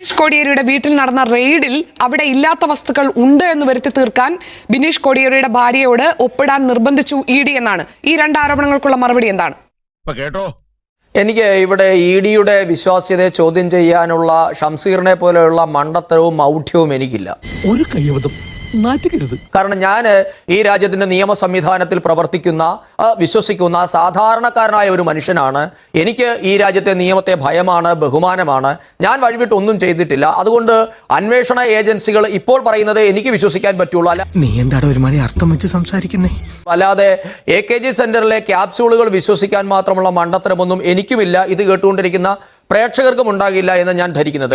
ബിനീഷ് കോടിയേരിയുടെ വീട്ടിൽ നടന്ന റെയ്ഡിൽ അവിടെ ഇല്ലാത്ത വസ്തുക്കൾ ഉണ്ട് എന്ന് വരുത്തി തീർക്കാൻ ബിനീഷ് കോടിയേരിയുടെ ഭാര്യയോട് ഒപ്പിടാൻ നിർബന്ധിച്ചു ED എന്നാണ്. ഈ രണ്ട് ആരോപണങ്ങൾക്കുള്ള മറുപടി എന്താണ്? എനിക്ക് ഇവിടെ EDയുടെ വിശ്വാസ്യതയെ ചോദ്യം ചെയ്യാനുള്ള ഷംസീറിനെ പോലെയുള്ള മണ്ടത്തരവും മൗഢ്യവും എനിക്കില്ല. ഒരു കൈവതം നാറ്റുകരുത്. കാരണം ഞാൻ ഈ രാജ്യത്തിന്റെ നിയമ സംവിധാനത്തിൽ പ്രവർത്തിക്കുന്ന വിശ്വസിക്കുന്ന സാധാരണക്കാരനായ ഒരു മനുഷ്യനാണ്. എനിക്ക് ഈ രാജ്യത്തെ നിയമത്തെ ഭയമാണ്, ബഹുമാനമാണ്. ഞാൻ വഴിവിട്ട് ഒന്നും ചെയ്തിട്ടില്ല. അതുകൊണ്ട് അന്വേഷണ ഏജൻസികൾ ഇപ്പോൾ പറയുന്നത് എനിക്ക് വിശ്വസിക്കാൻ പറ്റുള്ളൂ. അല്ല, നീ എന്താണ് ഒരു മണി അർത്ഥം വെച്ച് സംസാരിക്കുന്നേ? അല്ലാതെ AKG സെന്ററിലെ ക്യാപ്സ്യൂളുകൾ വിശ്വസിക്കാൻ മാത്രമുള്ള മണ്ടത്തരമൊന്നും എനിക്കുമില്ല, ഇത് കേട്ടുകൊണ്ടിരിക്കുന്ന പ്രേക്ഷകർക്കും ഉണ്ടാകില്ല എന്ന് ഞാൻ ധരിക്കുന്നത്.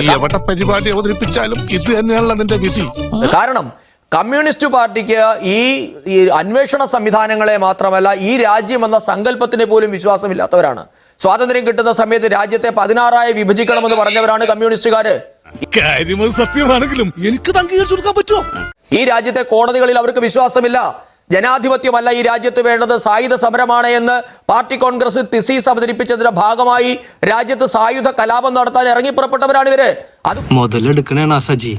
പരിപാടി അവതരിപ്പിച്ചാലും ഇത് തന്നെയാണല്ലോ അതിന്റെ വിധി. കാരണം കമ്മ്യൂണിസ്റ്റ് പാർട്ടിക്ക് ഈ അന്വേഷണ സംവിധാനങ്ങളെ മാത്രമല്ല ഈ രാജ്യം എന്ന സങ്കല്പത്തിന് പോലും വിശ്വാസമില്ലാത്തവരാണ്. സ്വാതന്ത്ര്യം കിട്ടുന്ന സമയത്ത് രാജ്യത്തെ 16 വിഭജിക്കണമെന്ന് പറഞ്ഞവരാണ് കമ്മ്യൂണിസ്റ്റുകാര്. സത്യമാണെങ്കിലും എനിക്ക് അംഗീകരിച്ചു കൊടുക്കാൻ പറ്റുമോ? ഈ രാജ്യത്തെ കോടതികളിൽ അവർക്ക് വിശ്വാസമില്ല. ജനാധിപത്യമല്ല ഈ രാജ്യത്ത് വേണ്ടത്, സായുധ സമരമാണ് എന്ന് പാർട്ടി കോൺഗ്രസ് തിസീസ് അവതരിപ്പിച്ചതിന്റെ ഭാഗമായി രാജ്യത്ത് സായുധ കലാപം നടത്താൻ ഇറങ്ങിപ്പുറപ്പെട്ടവരാണ് ഇവര്. അത് മുതലെടുക്കണേ സജി.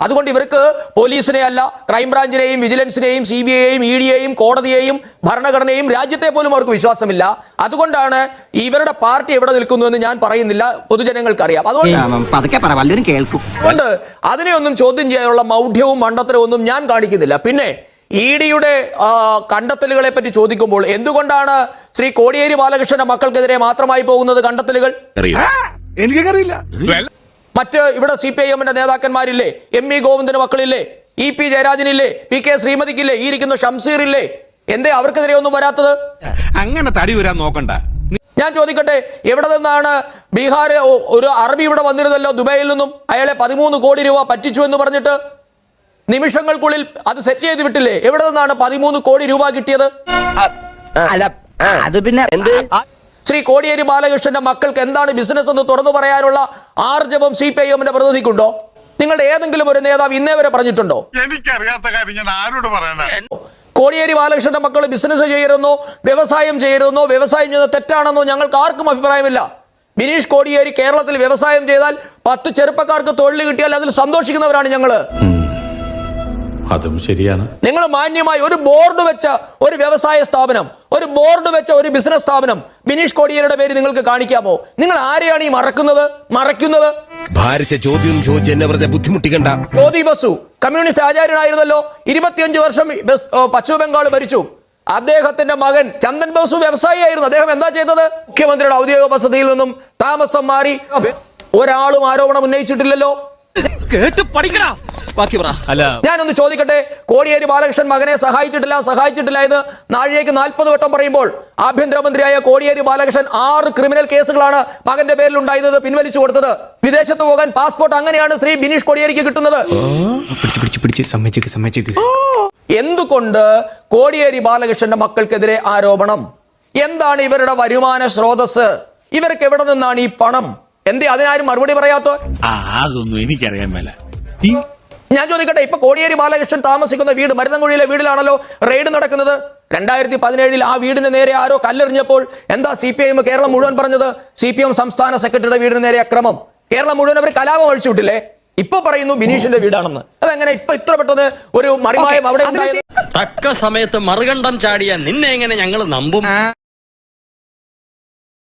അതുകൊണ്ട് ഇവർക്ക് പോലീസിനെ അല്ല, ക്രൈംബ്രാഞ്ചിനെയും വിജിലൻസിനെയും CBIയെയും EDയെയും കോടതിയെയും ഭരണഘടനയും രാജ്യത്തെ പോലും അവർക്ക് വിശ്വാസമില്ല. അതുകൊണ്ടാണ് ഇവരുടെ പാർട്ടി എവിടെ നിൽക്കുന്നു എന്ന് ഞാൻ പറയുന്നില്ല, പൊതുജനങ്ങൾക്കറിയാം. അതുകൊണ്ട് അതിനെ ഒന്നും ചോദ്യം ചെയ്യാനുള്ള മൗഢ്യവും മണ്ടത്തരവും ഒന്നും ഞാൻ കാണിക്കുന്നില്ല. പിന്നെ EDയുടെ കണ്ടെത്തലുകളെ പറ്റി ചോദിക്കുമ്പോൾ എന്തുകൊണ്ടാണ് ശ്രീ കോടിയേരി ബാലകൃഷ്ണന്റെ മക്കൾക്കെതിരെ മാത്രമായി പോകുന്നത് കണ്ടെത്തലുകൾ? എനിക്കറിയില്ല. മറ്റ് ഇവിടെ CPIMന്റെ നേതാക്കന്മാരില്ലേ? ME ഗോവിന്ദന് മക്കളില്ലേ? EP ജയരാജനില്ലേ? PK ശ്രീമതിക്കില്ലേ? ഈ ഇരിക്കുന്ന ഷംസീറില്ലേ? എന്തേ അവർക്കെതിരെ ഒന്നും വരാത്തത്? അങ്ങനെ തടി വരാൻ നോക്കണ്ട. ഞാൻ ചോദിക്കട്ടെ, എവിടെ നിന്നാണ് ബീഹാർ ഒരു അറബി ഇവിടെ വന്നിരുന്നല്ലോ ദുബായിൽ നിന്നും, അയാളെ 13 കോടി രൂപ പറ്റിച്ചു എന്ന് പറഞ്ഞിട്ട് നിമിഷങ്ങൾക്കുള്ളിൽ അത് സെറ്റിൽ ചെയ്ത് വിട്ടില്ലേ? എവിടെ നിന്നാണ് 13 കോടി രൂപ കിട്ടിയത്? ശ്രീ കോടിയേരി ബാലകൃഷ്ണന്റെ മക്കൾക്ക് എന്താണ് ബിസിനസ് എന്ന് തുറന്നു പറയാനുള്ള ആർജവം CPIMന്റെ പ്രതിനിധിക്കുണ്ടോ? നിങ്ങളുടെ ഏതെങ്കിലും ഒരു നേതാവ് ഇന്നേ വരെ പറഞ്ഞിട്ടുണ്ടോ? എനിക്കറിയാത്ത കാര്യം ഞാൻ ആരോട് പറയണേ? കോടിയേരി ബാലകൃഷ്ണന്റെ മക്കൾ ബിസിനസ് ചെയ്യരുന്നോ, വ്യവസായം ചെയ്യരുന്നോ, വ്യവസായം ചെയ്യുന്നത് തെറ്റാണെന്നോ ഞങ്ങൾക്ക് ആർക്കും അഭിപ്രായമില്ല. ബിനീഷ് കോടിയേരി കേരളത്തിൽ വ്യവസായം ചെയ്താൽ 10 ചെറുപ്പക്കാർക്ക് തൊഴിൽ കിട്ടിയാൽ അതിൽ സന്തോഷിക്കുന്നവരാണ് ഞങ്ങള്. അതും ശരിയാണ്. നിങ്ങൾ മാന്യമായി ഒരു ബോർഡ് വെച്ച ഒരു വ്യവസായ സ്ഥാപനം, ഒരു ബോർഡ് വെച്ച ഒരു ബിസിനസ് സ്ഥാപനം ബിനീഷ് കോടിയേരിയുടെ പേര് നിങ്ങൾക്ക് കാണിക്കാമോ? നിങ്ങൾ ആരെയാണ് ഈ മറയ്ക്കുന്നത്? ഭാരിച്ച ചോദ്യം ചോദിച്ച് എന്നെ വെറുതെ ബുദ്ധിമുട്ടിക്കണ്ട. ജ്യോതി ബസു കമ്മ്യൂണിസ്റ്റ് ആചാര്യനായിരുന്നല്ലോ, 25 വർഷം പശ്ചിമ ബംഗാൾ ഭരിച്ചു. അദ്ദേഹത്തിന്റെ മകൻ ചന്ദൻ ബസു വ്യവസായിയായിരുന്നു. അദ്ദേഹം എന്താ ചെയ്തത്? മുഖ്യമന്ത്രിയുടെ ഔദ്യോഗിക വസതിയിൽ നിന്നും താമസം മാറി. ഒരാളും ആരോപണം ഉന്നയിച്ചിട്ടില്ലല്ലോ. ഞാനൊന്ന് ചോദിക്കട്ടെ, കോടിയേരി ബാലകൃഷ്ണൻ മകനെ സഹായിച്ചിട്ടില്ല എന്ന് നാഴികയ്ക്ക് 40 വട്ടം പറയുമ്പോൾ ആഭ്യന്തരമന്ത്രിയായ കോടിയേരി ബാലകൃഷ്ണൻ 6 ക്രിമിനൽ കേസുകളാണ് മകന്റെ പേരിൽ ഉണ്ടായിരുന്നത്, പിൻവലിച്ചു കൊടുത്തത്. വിദേശത്ത് പോകാൻ പാസ്പോർട്ട് അങ്ങനെയാണ് ശ്രീ ബിനീഷ് കോടിയേരിക്ക് കിട്ടുന്നത്. എന്തുകൊണ്ട് കോടിയേരി ബാലകൃഷ്ണന്റെ മക്കൾക്കെതിരെ ആരോപണം? എന്താണ് ഇവരുടെ വരുമാന സ്രോതസ്? ഇവർക്ക് എവിടെ നിന്നാണ് ഈ പണം? എന്തേ അതിനാരും മറുപടി പറയാത്തോ? അതൊന്നും എനിക്കറിയാൻ മേല. ഞാൻ ചോദിക്കട്ടെ, ഇപ്പൊ കോടിയേരി ബാലകൃഷ്ണൻ താമസിക്കുന്ന വീട് മരുതൻകുഴിയിലെ വീടിലാണല്ലോ റെയ്ഡ് നടക്കുന്നത്. 2017 ആ വീടിന് നേരെ ആരോ കല്ലെറിഞ്ഞപ്പോൾ എന്താ CPIM കേരളം മുഴുവൻ പറഞ്ഞത്? CPM സംസ്ഥാന സെക്രട്ടറിയുടെ വീടിന് നേരെ അക്രമം. കേരളം മുഴുവൻ അവർ കലാപം അഴിച്ചു വിട്ടില്ലേ? ഇപ്പൊ പറയുന്നു ബിനീഷിന്റെ വീടാണെന്ന്. അതെങ്ങനെ ഇപ്പൊ ഇത്ര പെട്ടെന്ന് ഒരു മറിമായം അവിടെ ഉണ്ടായത്? തക്ക സമയത്ത് മറുകണ്ഠം ചാടിയ നിന്നെ എങ്ങനെ ഞങ്ങൾ നമ്പും?